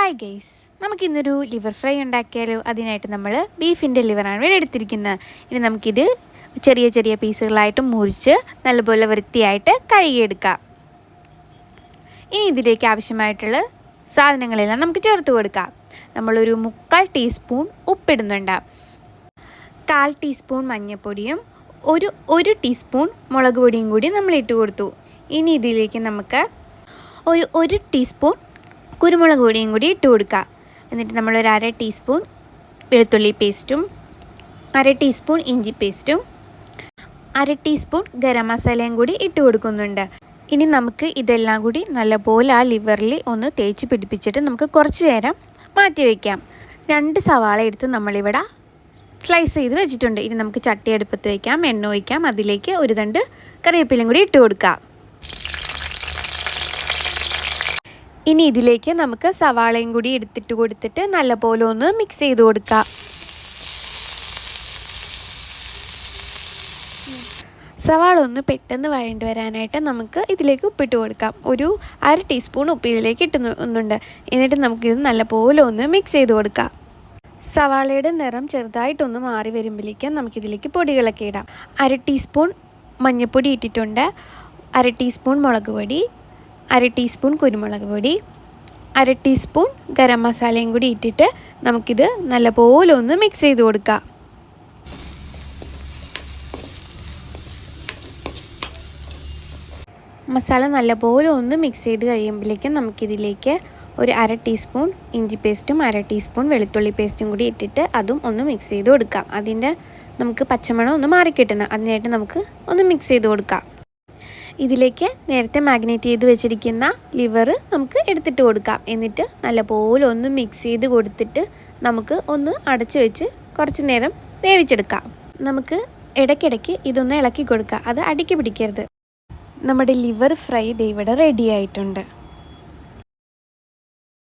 Hi guys, നമുക്കിന്നൊരു liver fry ഉണ്ടാക്കിയാലോ. അതിനായിട്ട് നമ്മൾ ബീഫിൻ്റെ ലിവറാണ് ഇവിടെ എടുത്തിരിക്കുന്നത്. ഇനി നമുക്കിത് ചെറിയ ചെറിയ പീസുകളായിട്ട് മുറിച്ച് നല്ലപോലെ വൃത്തിയായിട്ട് കഴുകിയെടുക്കാം. ഇനി ഇതിലേക്ക് ആവശ്യമായിട്ടുള്ള സാധനങ്ങളെല്ലാം നമുക്ക് ചേർത്ത് കൊടുക്കാം. നമ്മളൊരു 3/4 ടീസ്പൂൺ ഉപ്പിടുന്നുണ്ട്, 1/4 ടീസ്പൂൺ മഞ്ഞൾപ്പൊടിയും ഒരു ടീസ്പൂൺ മുളക് പൊടിയും കൂടി നമ്മൾ ഇട്ട് കൊടുത്തു. ഇനി ഇതിലേക്ക് നമുക്ക് ഒരു ടീസ്പൂൺ കുരുമുളക് പൊടിയും കൂടി ഇട്ട് കൊടുക്കുക. എന്നിട്ട് നമ്മളൊരു 1/2 ടീസ്പൂൺ വെളുത്തുള്ളി പേസ്റ്റും 1/2 ടീസ്പൂൺ ഇഞ്ചി പേസ്റ്റും 1/2 ടീസ്പൂൺ ഗരം മസാലയും കൂടി ഇട്ട് കൊടുക്കുന്നുണ്ട്. ഇനി നമുക്ക് ഇതെല്ലാം കൂടി നല്ലപോലെ ആ ലിവറിൽ ഒന്ന് തേച്ച് പിടിപ്പിച്ചിട്ട് നമുക്ക് കുറച്ച് നേരം മാറ്റി വയ്ക്കാം. 2 സവാള എടുത്ത് നമ്മളിവിടെ സ്ലൈസ് ചെയ്ത് വെച്ചിട്ടുണ്ട്. ഇനി നമുക്ക് ചട്ടി അടുപ്പത്ത് വയ്ക്കാം, എണ്ണ ഒഴിക്കാം, അതിലേക്ക് ഒരു തണ്ട് കറിവേപ്പിലയും കൂടി ഇട്ട് കൊടുക്കാം. ഇനി ഇതിലേക്ക് നമുക്ക് സവാളയും കൂടി എടുത്തിട്ട് കൊടുത്തിട്ട് നല്ലപോലെ ഒന്ന് മിക്സ് ചെയ്ത് കൊടുക്കാം. സവാള ഒന്ന് പെട്ടെന്ന് വഴണ്ട് വരാനായിട്ട് നമുക്ക് ഇതിലേക്ക് ഉപ്പിട്ട് കൊടുക്കാം. ഒരു 1/2 ടീസ്പൂൺ ഉപ്പ് ഇതിലേക്ക് ഇട്ടുന്നുണ്ട്. എന്നിട്ട് നമുക്കിത് നല്ലപോലെ ഒന്ന് മിക്സ് ചെയ്ത് കൊടുക്കാം. സവാളയുടെ നിറം ചെറുതായിട്ടൊന്ന് മാറി വരുമ്പോഴേക്കും നമുക്കിതിലേക്ക് പൊടികളൊക്കെ ഇടാം. 1/2 ടീസ്പൂൺ മഞ്ഞൾപ്പൊടി ഇട്ടിട്ടുണ്ട്, 1/2 ടീസ്പൂൺ മുളക് പൊടി, 1/2 ടീസ്പൂൺ കുരുമുളക് പൊടി, 1/2 ടീസ്പൂൺ ഗരം മസാലയും കൂടി ഇട്ടിട്ട് നമുക്കിത് നല്ലപോലെ ഒന്ന് മിക്സ് ചെയ്ത് കൊടുക്കാം. മസാല നല്ലപോലെ ഒന്ന് മിക്സ് ചെയ്ത് കഴിയുമ്പോഴേക്കും നമുക്കിതിലേക്ക് ഒരു 1/2 ടീസ്പൂൺ ഇഞ്ചി പേസ്റ്റും 1/2 ടീസ്പൂൺ വെളുത്തുള്ളി പേസ്റ്റും കൂടി ഇട്ടിട്ട് അതും ഒന്ന് മിക്സ് ചെയ്ത് കൊടുക്കാം. അതിൻ്റെ നമുക്ക് പച്ചമണം ഒന്ന് മാറിക്കിട്ടണം, അതിനായിട്ട് നമുക്ക് ഒന്ന് മിക്സ് ചെയ്ത് കൊടുക്കാം. ഇതിലേക്ക് നേരത്തെ മാഗ്നേറ്റ് ചെയ്ത് വെച്ചിരിക്കുന്ന ലിവർ നമുക്ക് എടുത്തിട്ട് കൊടുക്കാം. എന്നിട്ട് നല്ലപോലെ ഒന്ന് മിക്സ് ചെയ്ത് കൊടുത്തിട്ട് നമുക്ക് ഒന്ന് അടച്ച് വെച്ച് കുറച്ച് നേരം വേവിച്ചെടുക്കാം. നമുക്ക് ഇടയ്ക്കിടയ്ക്ക് ഇതൊന്ന് ഇളക്കി കൊടുക്കാം, അത് അടിക്ക് പിടിക്കരുത്. നമ്മുടെ ലിവർ ഫ്രൈ ഇവിടെ റെഡി ആയിട്ടുണ്ട്.